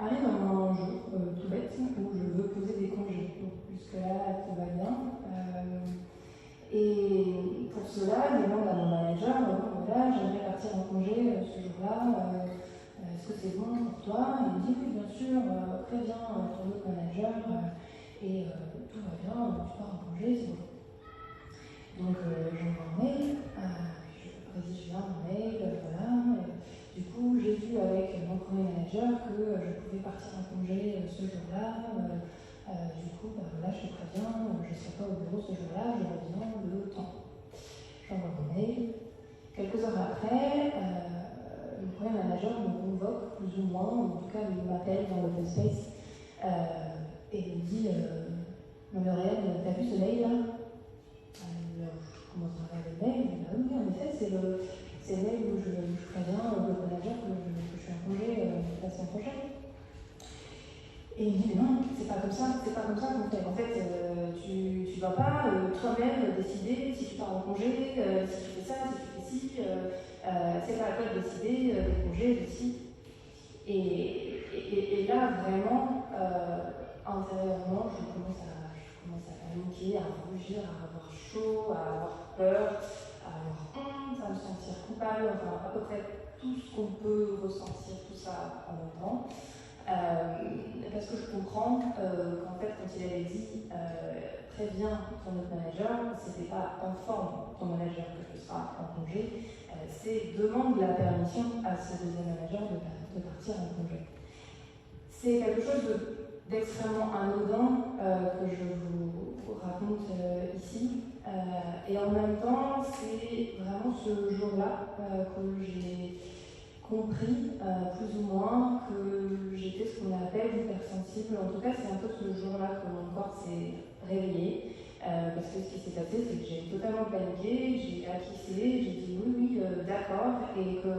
arrive un jour tout bête où je veux poser des congés. Donc, jusque-là, tout va bien. Et pour cela, je demande à mon manager, voilà, j'aimerais partir en congé ce jour-là, est-ce que c'est bon pour toi? Il me dit oui, bien sûr, préviens ton autre manager, et tout va bien, tu pars en congé, c'est bon. Donc j'envoie un mail, je rédige bien mon mail, voilà. Du coup, j'ai vu avec mon premier manager que je pouvais partir en congé ce jour-là. Du coup, voilà, je te préviens, je ne serai pas au bureau ce jour-là, je reviens le temps. J'envoie mon mail. Quelques heures après, mon premier manager me convoque, plus ou moins, en tout cas, il m'appelle dans l'open space et il me dit non, mais Aurélien, t'as vu ce mail-là? Je commence à regarder le mail, et oui, en effet, c'est le mail où je préviens le manager que je suis en congé la semaine prochaine. Et il me dit, non, c'est pas comme ça qu'on fait. En fait, tu ne dois pas toi-même décider si tu pars en congé, si tu fais ça, si tu fais ci. C'est pas à toi de décider des congés, de ci. Et là, vraiment, intérieurement, je commence à paniquer, à rougir, à avoir chaud, à avoir peur, à avoir honte, à me sentir coupable, enfin à peu près tout ce qu'on peut ressentir, tout ça en même temps. Parce que je comprends qu'en fait, quand il avait dit préviens ton autre manager, c'était pas informe ton manager que tu seras en congé, c'est demande la permission à ce deuxième manager de partir en congé. C'est quelque chose d'extrêmement anodin que je vous raconte ici, et en même temps, c'est vraiment ce jour-là que j'ai compris plus ou moins que j'étais ce qu'on appelle hypersensible. En tout cas, c'est un peu ce jour-là que mon corps s'est réveillé. Parce que ce qui s'est passé, c'est que j'ai totalement paniqué, j'ai acquiescé, j'ai dit oui, d'accord, et que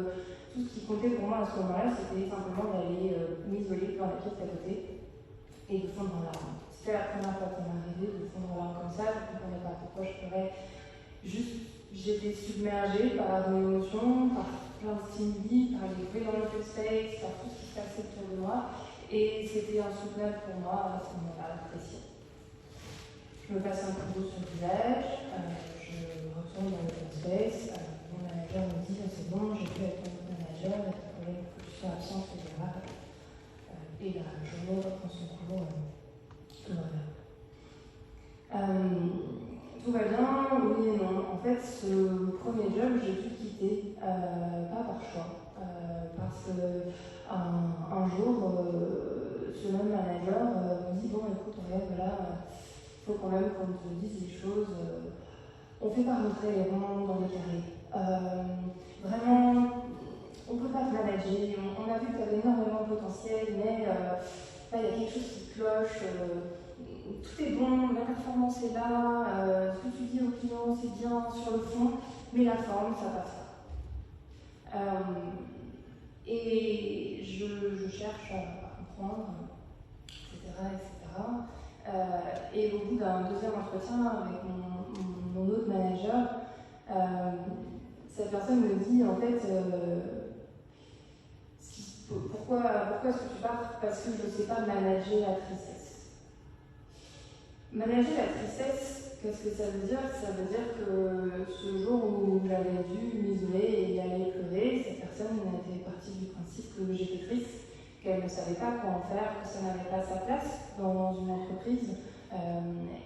tout ce qui comptait pour moi à ce moment-là, c'était simplement d'aller m'isoler dans la pièce à côté et de fondre en larmes. C'était la première fois qu'on m'arrivait de fondre en larmes comme ça, je ne comprenais pas pourquoi je pleurais. Juste, j'étais submergée par mes émotions, par plein de stimuli, par les bruits dans l'open space, par tout ce qui se passait autour de moi, et c'était insoutenable pour moi à ce moment-là, la pression. Je me passe un coup d'eau sur le visage, je retourne dans l'open space, mon manager me dit c'est bon, j'ai pu être ton manager, il n'y a pas de problème que tu sois absent ce jour-là, et la journée reprend son cours, tout va bien. Tout va bien, oui et non. En fait, ce premier job, j'ai dû quitter, pas par choix, parce qu'un jour, ce même manager me dit bon, écoute, regarde, voilà, il faut quand même qu'on te dise les choses. On ne fait pas rentrer les ronds dans les carrés. Vraiment, on ne peut pas te manager. On a vu que tu avais énormément de potentiel, mais là, il y a quelque chose qui cloche. Tout est bon, la performance est là, ce que tu dis au client, c'est bien sur le fond, mais la forme, ça passe pas. Et je cherche à comprendre, etc. Et au bout d'un deuxième entretien avec mon autre manager, cette personne me dit en fait pourquoi est-ce que tu pars? Parce que je ne sais pas manager la tristesse. Manager la tristesse, qu'est-ce que ça veut dire? Ça veut dire que ce jour où j'avais dû m'isoler et aller pleurer, cette personne était partie du principe que j'étais triste, qu'elle ne savait pas quoi en faire, que ça n'avait pas sa place dans une entreprise,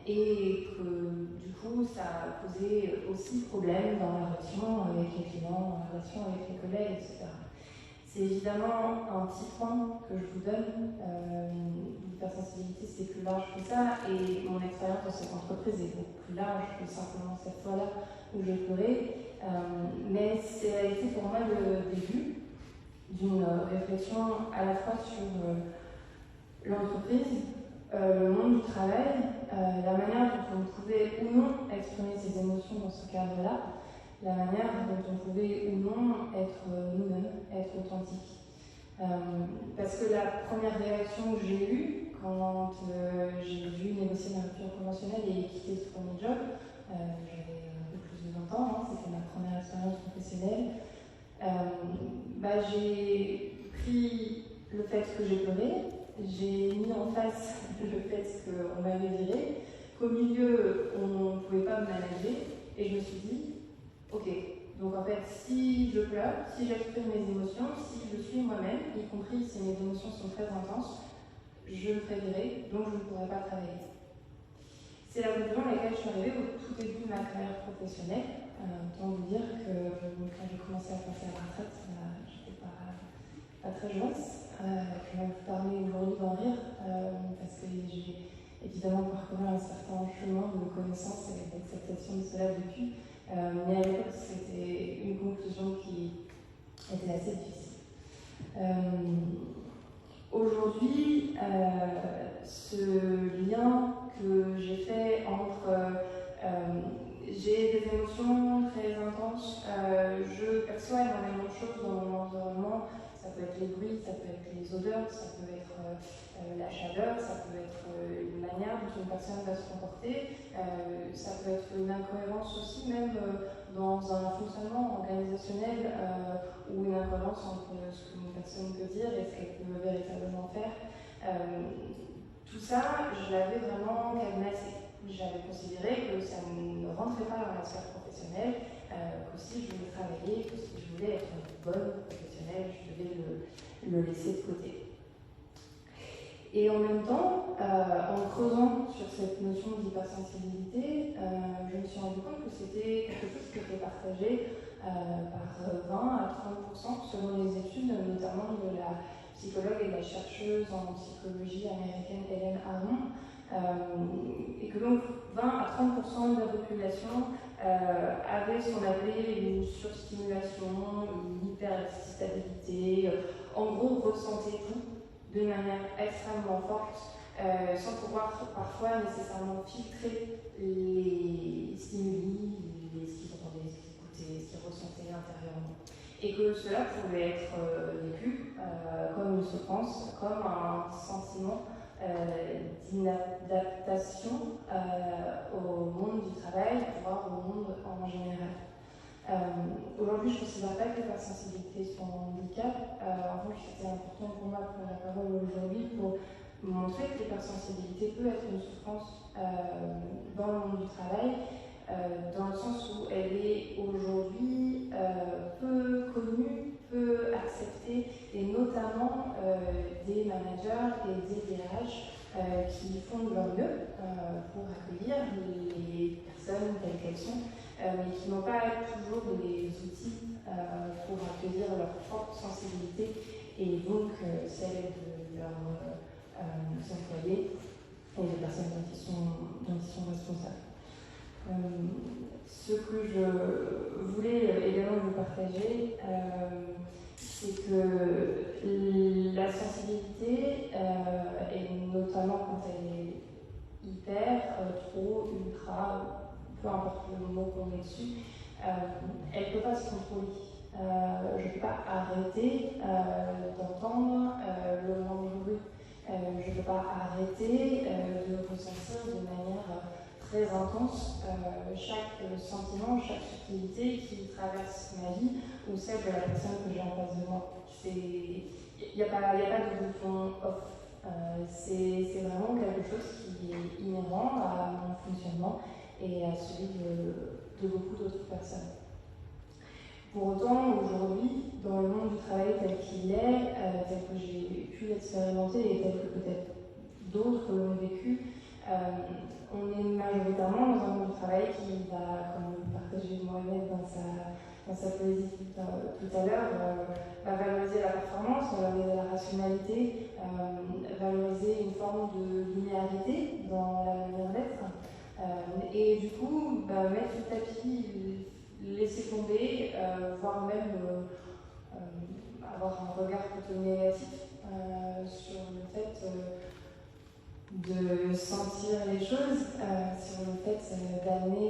et que du coup ça a posé aussi problème dans la relation avec les clients, dans la relation avec les collègues, etc. C'est évidemment un petit point que je vous donne. L'hypersensibilité, c'est plus large que ça, et mon expérience dans cette entreprise est beaucoup plus large que simplement cette fois-là où j'ai pleuré. Mais ça a été pour moi le début d'une réflexion à la fois sur l'entreprise, le monde du travail, la manière dont on pouvait ou non exprimer ses émotions dans ce cadre-là, la manière dont on pouvait ou non être nous-mêmes, être authentique. Parce que la première réaction que j'ai eue quand j'ai dû négocier ma rupture conventionnelle et quitter ce premier job, j'avais un peu plus de 20 ans, c'était ma première expérience professionnelle, j'ai pris le fait que j'ai pleuré, j'ai mis en face le fait qu'on m'avait viré, qu'au milieu, on ne pouvait pas me manager, et je me suis dit, ok, donc en fait, si je pleure, si j'exprime mes émotions, si je suis moi-même, y compris si mes émotions sont très intenses, je me ferai virer, donc je ne pourrai pas travailler. C'est la conclusion à laquelle je suis arrivée au tout début de ma carrière professionnelle. Autant vous dire que quand j'ai commencé à penser à la retraite, j'étais pas très joyeuse. Je vais vous parler aujourd'hui d'en rire, parce que j'ai évidemment parcouru un certain chemin de connaissance et d'acceptation de cela depuis. Mais à l'époque, c'était une conclusion qui était assez difficile. Aujourd'hui, ce lien que j'ai fait entre j'ai des émotions très intenses, je perçois énormément de choses dans mon environnement, ça peut être les bruits, ça peut être les odeurs, ça peut être la chaleur, ça peut être une manière dont une personne va se comporter, ça peut être une incohérence aussi même dans un fonctionnement organisationnel ou une incohérence entre ce qu'une personne peut dire et ce qu'elle peut véritablement faire. Tout ça, je l'avais vraiment cadenassé. J'avais considéré que ça ne rentrait pas dans la sphère professionnelle, que si je voulais travailler, que si je voulais être une bonne professionnelle, je devais le laisser de côté. Et en même temps, en creusant sur cette notion d'hypersensibilité, je me suis rendu compte que c'était quelque chose qui était partagé par 20 à 30% selon les études, notamment de la psychologue et la chercheuse en psychologie américaine Hélène Aron, et que donc 20 à 30% de la population avait ce qu'on appelait une surstimulation, une hyperexcitabilité, en gros ressentait tout de manière extrêmement forte, sans pouvoir parfois nécessairement filtrer les stimuli, ce qu'ils entendaient, ce qu'ils écoutaient, ce qu'ils ressentaient intérieurement. Et que cela pouvait être vécu comme une souffrance, comme un sentiment d'inadaptation au monde du travail, voire au monde en général. Aujourd'hui, je ne considère pas que l'hypersensibilité soit un handicap. En revanche, c'était important pour moi de prendre la parole aujourd'hui pour montrer que l'hypersensibilité peut être une souffrance dans le monde du travail, dans le sens où elle est aujourd'hui peu connue, peu acceptée, et notamment des managers et des DRH qui font de leur mieux pour accueillir les personnes telles qu'elles sont, mais qui n'ont pas toujours les outils pour accueillir leur propre sensibilité et donc celle de leurs employés et des personnes dont ils sont responsables. Ce que je voulais également vous partager, c'est que la sensibilité, et notamment quand elle est hyper, trop, ultra, peu importe le mot qu'on met dessus, elle ne peut pas se contrôler. Je ne peux pas arrêter d'entendre le moindre bruit. Je ne peux pas arrêter de ressentir de manière très intense chaque sentiment, chaque subtilité qui traverse ma vie ou celle de la personne que j'ai en face de moi. Il n'y a pas de bouton off. C'est vraiment quelque chose qui est inhérent à mon fonctionnement et à celui de beaucoup d'autres personnes. Pour autant, aujourd'hui, dans le monde du travail tel qu'il est, tel que j'ai pu l'expérimenter et tel que peut-être d'autres l'ont vécu, on est majoritairement dans un monde du travail qui va, comme le partageait Mohamed dans sa poésie tout à l'heure, va valoriser la performance, valoriser la rationalité, valoriser une forme de linéarité dans la manière d'être. Et du coup, mettre le tapis, laisser tomber, voire même avoir un regard plutôt négatif sur le fait de sentir les choses, sur le fait d'amener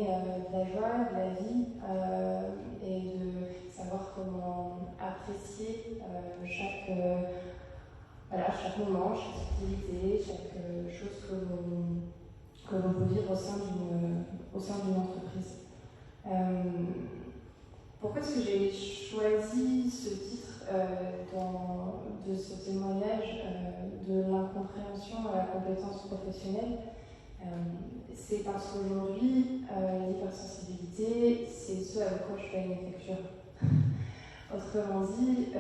de la joie, de la vie et de savoir comment apprécier chaque moment, chaque activité, chaque chose que l'on peut vivre au sein d'une entreprise. Pourquoi est-ce que j'ai choisi ce titre de ce témoignage de l'incompréhension à la compétence professionnelle, c'est parce qu'aujourd'hui, l'hypersensibilité, c'est ce avec quoi je fais une lecture. Autrement dit,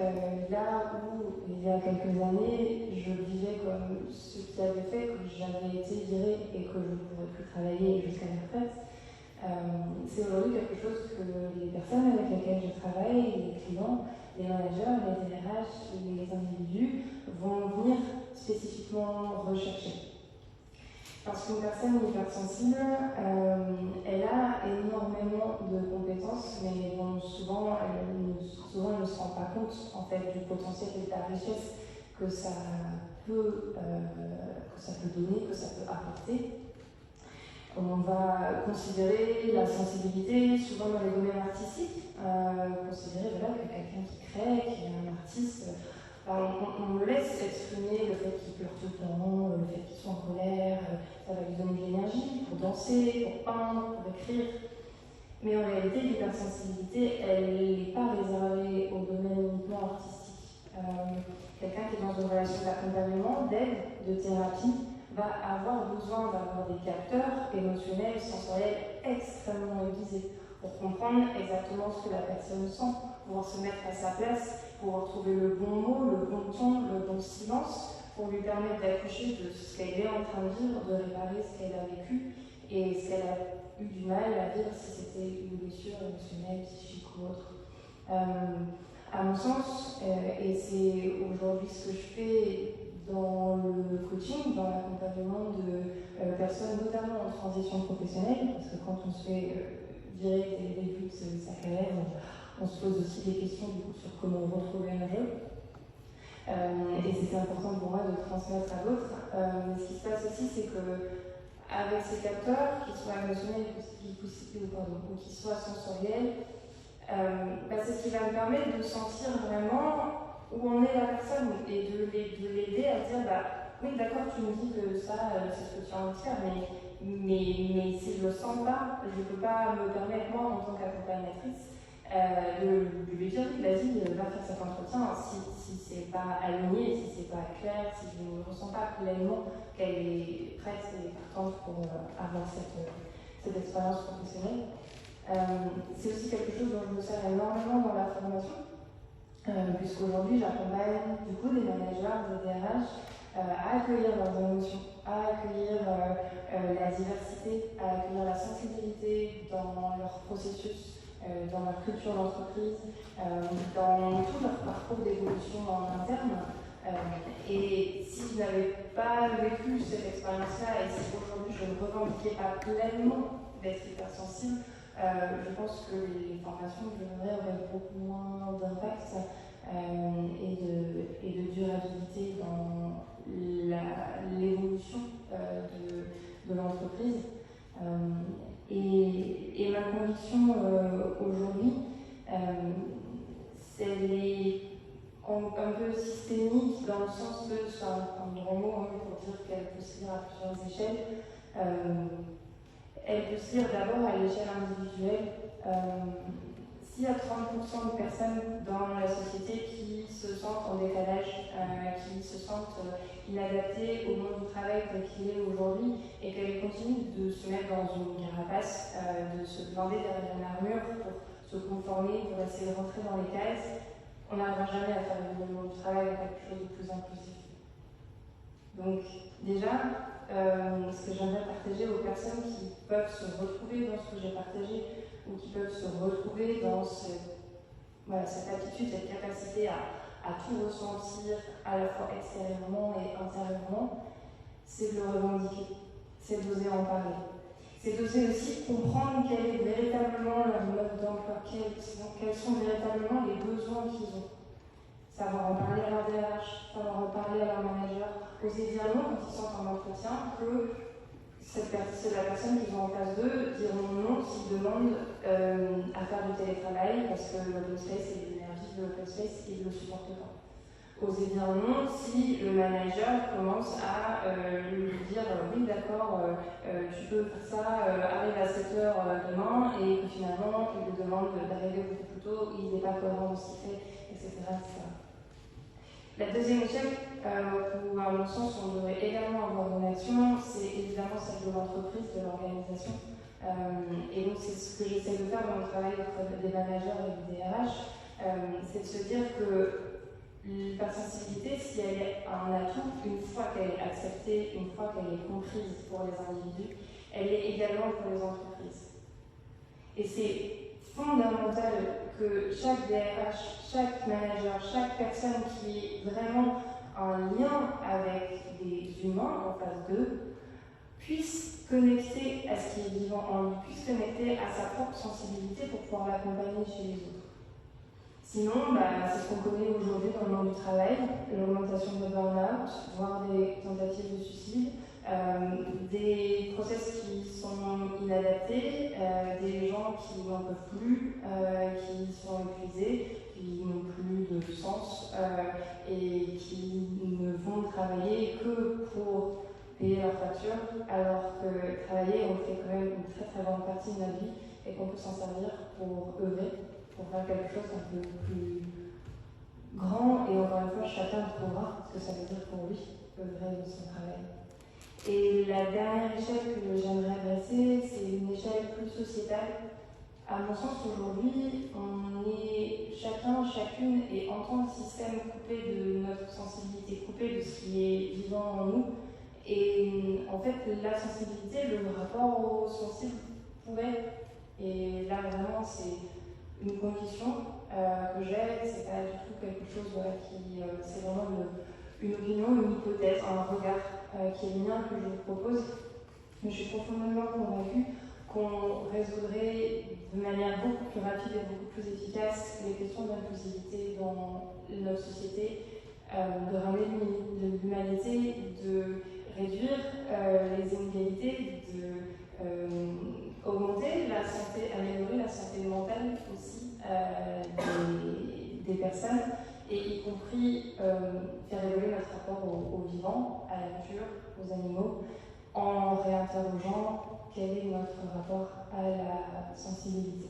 là où il y a quelques années, je vivais comme ce qui avait fait que j'avais été virée et que je ne pourrais plus travailler jusqu'à la retraite, c'est aujourd'hui quelque chose que les personnes avec lesquelles je travaille, les clients, les managers, les DRH, les individus vont venir spécifiquement rechercher. Parce qu'une personne hypersensible, elle a énormément de compétences, mais bon, souvent, elle ne se rend pas compte en fait, du potentiel et de la richesse que ça peut donner, que ça peut apporter. On va considérer la sensibilité souvent dans les domaines artistiques, considérer que quelqu'un qui crée, qui est un artiste, on laisse exprimer le fait qu'il pleure tout le temps, le fait qu'il soit en colère, ça va lui donner de l'énergie pour danser, pour peindre, pour écrire. Mais en réalité, l'hypersensibilité, elle n'est pas réservée au domaine uniquement artistique. Quelqu'un qui est dans une relation d'accompagnement, d'aide, de thérapie, va avoir besoin d'avoir des capteurs émotionnels, sensoriels extrêmement aiguisés pour comprendre exactement ce que la personne sent, pouvoir se mettre à sa place, pouvoir trouver le bon mot, le bon ton, le bon silence, pour lui permettre d'accoucher de ce qu'elle est en train de vivre, de réparer ce qu'elle a vécu et ce qu'elle a eu du mal à vivre si c'était une blessure émotionnelle, psychique ou autre. À mon sens, et c'est aujourd'hui ce que je fais dans le coaching, dans l'accompagnement de personnes notamment en transition professionnelle, parce que quand on se fait virer dès le début de sa carrière, on se pose aussi des questions du coup, sur comment retrouver un jeu. Et c'était important pour moi de transmettre à d'autres. Ce qui se passe aussi, c'est que avec ces capteurs, qu'ils soient émotionnels ou qu'ils soient sensoriels, c'est ce qui va me permettre de sentir vraiment où en est la personne et de l'aider à dire oui d'accord, tu me dis que ça c'est ce que tu as envie de faire, mais si je le sens pas, je ne peux pas me permettre moi en tant qu'accompagnatrice de lui dire oui vas-y va faire cet entretien si c'est pas aligné, si c'est pas clair, si je ne ressens pas pleinement qu'elle est prête et partante pour avoir cette expérience professionnelle. C'est aussi quelque chose dont je me sers énormément dans la formation, puisqu'aujourd'hui j'accompagne du coup des managers, des DRH à accueillir leurs émotions, à accueillir la diversité, à accueillir la sensibilité dans leur processus, dans leur culture d'entreprise, dans tout leur parcours d'évolution en interne. Et si je n'avais pas vécu cette expérience-là et si aujourd'hui je ne revendiquais pas pleinement d'être hypersensible, je pense que les formations que je donnerais auraient beaucoup moins d'impact et de durabilité dans l'évolution de l'entreprise. Et ma conviction aujourd'hui, c'est un peu systémique dans le sens que c'est un grand mot pour dire qu'elle peut se lire à plusieurs échelles. Elle peut se lire d'abord à l'échelle individuelle. S'il y a 30% de personnes dans la société qui se sentent en décalage, qui se sentent inadaptées au monde du travail tel qu'il est aujourd'hui, et qu'elles continuent de se mettre dans une carapace, de se blinder derrière une armure pour se conformer, pour essayer de rentrer dans les cases, on n'arrivera jamais à faire le monde du travail avec quelque chose de plus inclusif. Donc déjà, ce que j'aimerais partager aux personnes qui peuvent se retrouver dans ce que j'ai partagé ou qui peuvent se retrouver dans cette attitude, cette capacité à tout ressentir à la fois extérieurement et intérieurement, c'est de le revendiquer, c'est d'oser en parler. C'est d'oser aussi comprendre quel est véritablement leur mode d'emploi, quels sont véritablement les besoins qu'ils ont. Savoir en parler à leur DRH, savoir en parler à leur manager, oser dire non quand ils sortent en entretien, que c'est la personne qu'ils ont en face d'eux diront non s'ils demandent à faire du télétravail parce que l'open space et l'énergie de l'open space, ils ne le supportent pas. Oser dire non si le manager commence à lui dire oui d'accord, tu peux faire ça, arrive à 7h demain, et que finalement il lui demande d'arriver beaucoup plus tôt, il n'est pas cohérent dans ce qu'il fait, etc., etc. La deuxième échelle, où à mon sens on devrait également avoir une action, c'est évidemment celle de l'entreprise, de l'organisation. Et donc c'est ce que j'essaie de faire dans mon travail auprès des managers et des RH, c'est de se dire que l'hypersensibilité, si elle est un atout, une fois qu'elle est acceptée, une fois qu'elle est comprise pour les individus, elle est également pour les entreprises. Et c'est fondamental que chaque DRH, chaque manager, chaque personne qui ait vraiment un lien avec des humains en face d'eux puisse connecter à ce qui est vivant en lui, puisse connecter à sa propre sensibilité pour pouvoir l'accompagner chez les autres. Sinon, c'est ce qu'on connaît aujourd'hui dans le monde du travail, l'augmentation de burn-out, voire des tentatives de suicide, des process qui sont inadaptés, des gens qui n'en peuvent plus, qui sont épuisés, qui n'ont plus de sens et qui ne vont travailler que pour payer leurs factures, alors que travailler, on fait quand même une très très grande partie de notre vie et qu'on peut s'en servir pour œuvrer, pour faire quelque chose d'un peu plus grand, et encore une fois, chacun trouvera ce que ça veut dire pour lui, œuvrer de son travail. Et la dernière échelle que j'aimerais adresser, c'est une échelle plus sociétale. À mon sens, aujourd'hui, on est chacune est en tant que système coupé de notre sensibilité, coupé de ce qui est vivant en nous. Et en fait, la sensibilité, le rapport au sensible pourrait, et là vraiment c'est une condition que j'ai, c'est pas du tout quelque chose qui, c'est vraiment une opinion, une hypothèse, un regard qui est le mien, que je vous propose. Mais je suis profondément convaincue qu'on résoudrait de manière beaucoup plus rapide et beaucoup plus efficace les questions d'inclusivité dans notre société, de ramener de l'humanité, de réduire les inégalités, augmenter la santé, améliorer la santé mentale aussi des personnes, et y compris faire évoluer notre rapport aux vivants, à la nature, aux animaux, en réinterrogeant quel est notre rapport à la sensibilité.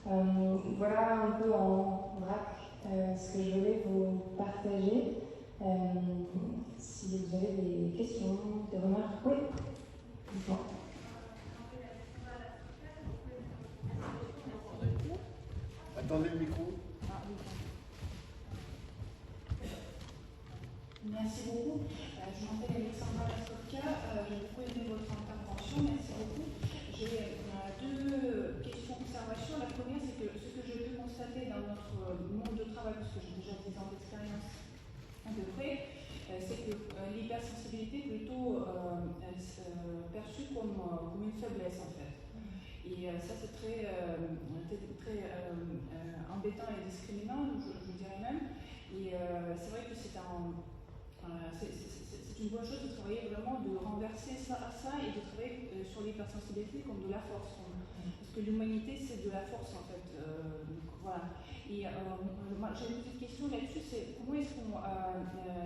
Voilà un peu en vrac ce que je voulais vous partager. Si vous avez des questions, des remarques, oui, dites-moi. Attendez le micro. Merci beaucoup. Je m'appelle Alexandra Laskovka. J'ai beaucoup aimé votre intervention. Merci beaucoup. J'ai deux questions d'observation. La première, c'est que ce que je peux constater dans notre monde de travail, parce que j'ai déjà 10 ans d'expérience à peu près, c'est que l'hypersensibilité est plutôt perçue comme une faiblesse en fait. Et ça, c'est très embêtant et discriminant, je dirais même. Et c'est vrai que c'est une bonne chose de travailler vraiment, de renverser ça et de travailler sur l'hypersensibilité comme de la force. Parce que l'humanité, c'est de la force en fait. Voilà. Et moi, j'ai une petite question là-dessus, c'est comment est-ce qu'on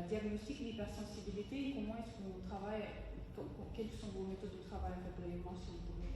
diagnostique l'hypersensibilité et comment est-ce qu'on travaille, quelles sont vos méthodes de travail en fait, brièvement, si vous pouvez.